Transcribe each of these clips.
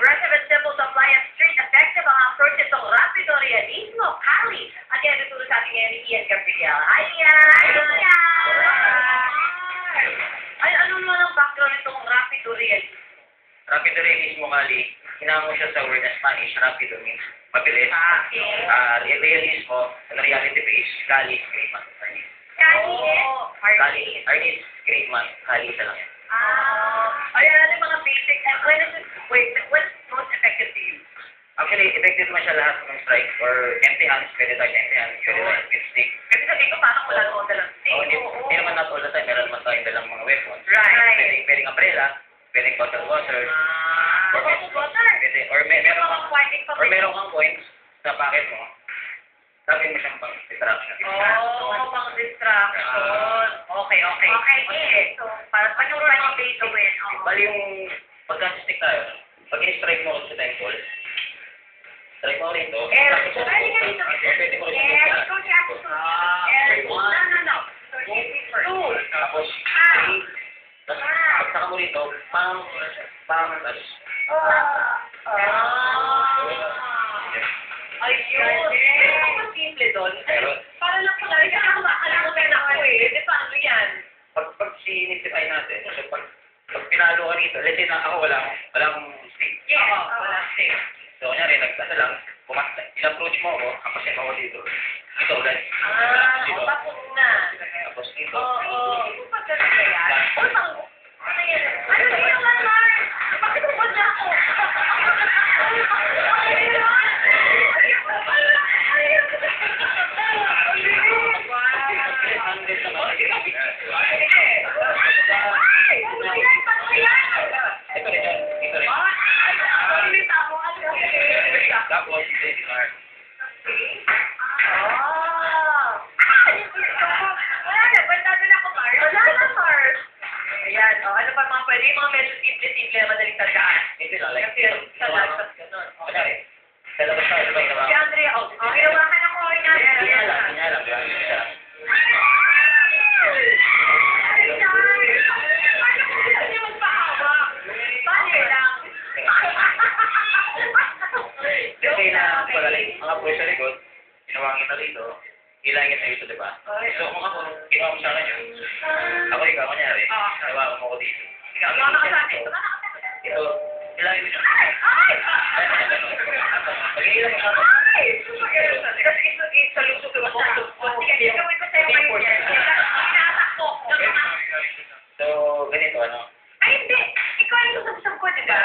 aggressive and simple to apply at street, effective ang approach itong rapido realismo, Kali. At yan, tutulong sa ating ngayon ni Ian Gabriel. Hi, Ian! Ay, ano naman ang background itong rapido realismo? Rapido realismo, Kali. Hinamo siya sa word na Spanish. Rapido means mabilis. Realismo, reality based. Kali is great man. Kali is great man. Kali isa lang yan. Ayan natin mga basic. And when is most effective to use? Actually, effective naman siya lahat ng strike or empty hands. Pwede tayo empty hands. Pwede tayo with stick. Kasi sabihin ko, parang wala akong dalang stick. Hindi naman not all the time. Meron naman tayong dalang mga weapons. Right. Pwedeng umbrella. Pwedeng bottle water. Bottle water? Pwede. Or meron kang coins sa pocket mo. Sabihin mo siyang pang distraction. Pang distraction. Okay. So, para panuruan yung base to win. Bali yung pagka-stick tayo, pag in-strike mo sa temple, strike mo rito, pwede mo rin tapos, pagsaka mo rito, tapos, ayun. Pero mas simple doon. Para lang pala, alam mo na ako eh. Di paano yan? Pag sinitipay natin, so pag pinalo ka rito, let's say na ako wala akong stick. Wala stick. So, kunyari, lang, in-approach mo ako, kapasin mo ako dito. Ito ulit. Tapos na. Tapos dito. Ito pa ka na yan? Ano yan? Ano yan, Lamar? Bakit ubod na ako? Tapos, ready card. Ayan, ano pa mga pwede? Yung mga medyo simple-simple, madaling tandaan. Ito lang, like, Kasi sa lagpas ganun. kunyari, sa labas tayo, sabay na ba? Si Andrea, ginawakan ako niya. Pinyalang. Kasi na, ang approach sa likod, ginawangin na rito, hilangin na ito, diba? So, kung ako, ginawa mo sa akin yun, ako ikaw, kunyari, nawakan mo ko dito. Ito, hilangin mo siya. Pag-iilang mo sa akin. Kasi sa lusog ko ako. Sige, gawin ko sa'yo ngayon yan. Inatakbo ko. So, ganito, ano? Ay, hindi. Ikaw ang lusog ko, diba?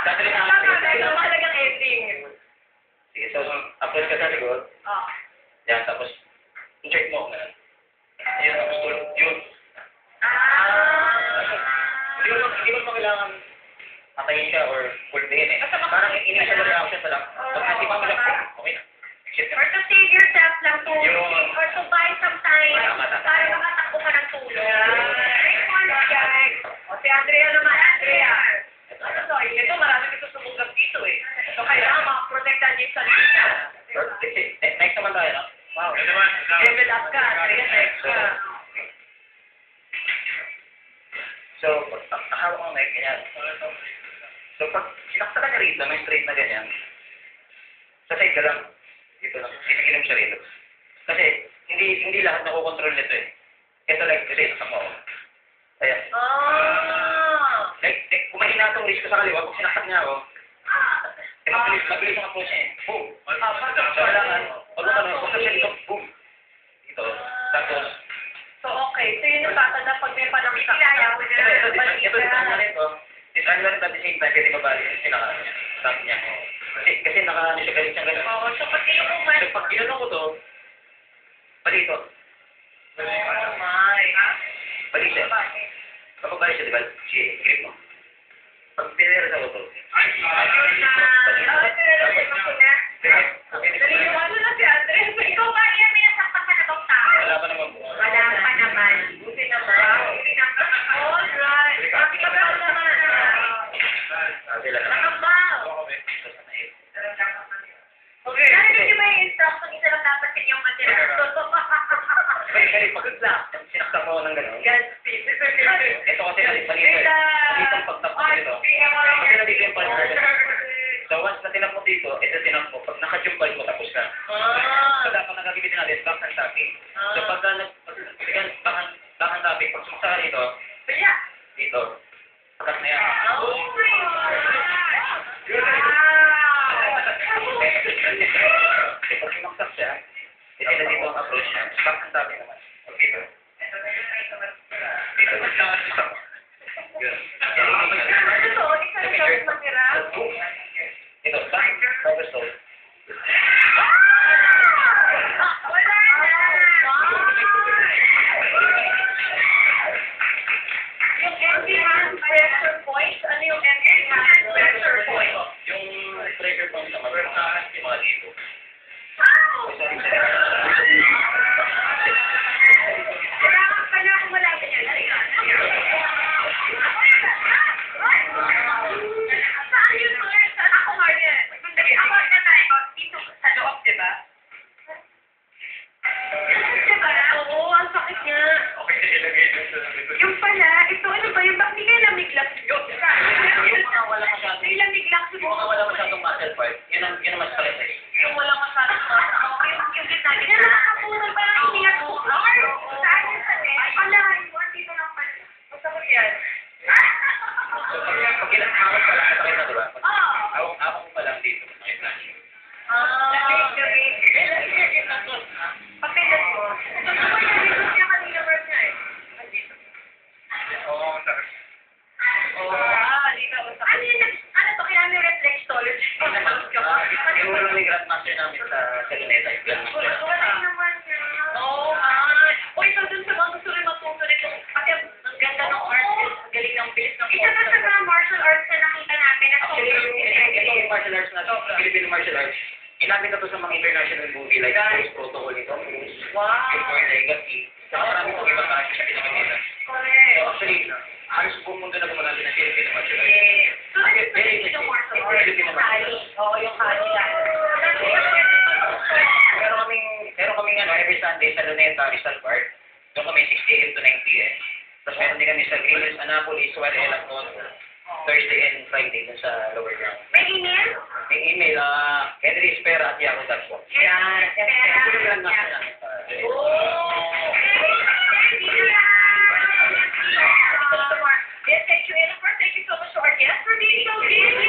Dadali na ako. Tama, mahalagang ending. Sige, so, approach ka sa likod. Yan, tapos, check mo. Ayun, tapos tulog. Yun. Hindi mo kailangan patayin siya or pultihin eh. Parang initial reaction pa lang. Pag nasipan mo lang, okay na. Or to save yourself lang to or to buy some time para makatakbo ka ng tulog. Great one, guys. O si Andrea naman, Andrea. Ito marami dito sumugap dito eh. So kailangan makaprotektan niya sa linya. Next naman tayo, no? Wow. Level up ka, Andrea, next ka. So, pag nakahawak mo mic, ganyan. So, pag sinakta ka niya rito, may straight na ganyan. Sa side ka lang. Dito lang. Sinigilim siya rito. Kasi, hindi lahat nakukontrol nito eh. Ito like, kasi nasama ako. Ayan. Like, kung mahina itong wrist ko sa kaliwa, pag sinaktak niya ako, mabilis ang approach niya eh. Boom! So, kailangan, pag siya dito, boom! Dito. Tapos, so, okay. So, yun yung tatanda pag may panakita. Ito na ito. Is unlock at the same time, pwede mabalik yung pinaka-stop niya. Kasi naka-ano siya galit siyang gano'n. So, pag tinulong man. So, pag ginanong ko to, balito. Oh my. Balik siya. Kapag balik siya, diba? Grip mo. Pag pinira ko to. Ayun na. Naliliwalo na si Andres. Ikaw ba yan? May nasaktan ka na bang tao? Wala pa naman po. Wala pa naman. Buti naman. Alright. Bakit ka ba naman? Nakabaw. Okay. Narinig niyo ba yung instruction? Isa lang dapat yung matira. Pag sinaktan mo ng gano'n. Ito kasi mali. Mali itong pagtapos nito. Kasi nandito yung partner. once na tinap mo dito, ito tinap mo. Pag naka-jumpal mo, tapos ka. So, dapat nagagamitin natin, back and tapping. So, pagka back and tapping, pag sumaksa ka dito, dito, cut na yan. Oh my God! Kasi pag sumaksak siya, ito na dito ang approach niya. Back and tapping naman. Okay, dito. Dito. Yun. Ano to? Ikaw na dapat matira? Ito, back, cover stone. Wala na! Yung empty hand pressure point? Ano yung empty hand pressure point? Yung pressure point naman, yung mga dito. Wow! Sorry. Kailangan pa na kung wala ka niyan. Saan yun, sir? Saan ako, Martin? Ako na tayo. Dito sa loob, di ba? Diba? Oo, ang sakit niya. Okay, ilagay dun sa Yung pala, ito ano ba yung bakit kaya lamig lang? yung mga wala masyadong, May lamig lang yung mga wala masyadong muscle part, yun ang mas pala sa'yo. Yung walang masyadong yung gitna. Yan ang nakapuro parang iniyak ko. Saan yun sa net? Pala, yung dito lang pala. Masakot yan. So, pag kinakawag pa lang, sakit na, diba? Oo. Awang pa lang dito, may flash. Lamig. Papilas mo. Ito po yung likod niya kanina, Bert niya eh. Oo, sakit. Dito. Ano yun? Ano to? Kaya may reflexology. Yung may grandmaster namin sa Luneta, yung grandmaster. Wala naman niya. Oo, uy, so dun sa mga gusto rin matuto nito, kasi ang ganda ng arts, ang galing ng bilis ng isa ba sa mga martial arts na nakita natin na Actually, yung martial arts na to, Philippine martial arts, inabit na to sa mga international movie like Police Protocol nito, Wow. Before Legacy, saka marami pong ibang kaso sa Pilipinas. Correct. So actually, halos buong mundo na gumanap ng Philippine martial arts. Yes. So, yung martial arts, yung kali. Oo, yung kali lang. Meron kaming every Sunday sa Luneta, Rizal Park. Doon kami 6 a.m. to 9 p.m. Tapos meron din kami sa Greenwich, Annapolis, Suarez, Elacon, Thursday and Friday dun sa lower ground. May email? May email, henryespera@yahoo.com. Yan. Ito yung grandmaster namin sa Yes, thank you, Jennifer. Thank you so much to our guests for being so busy.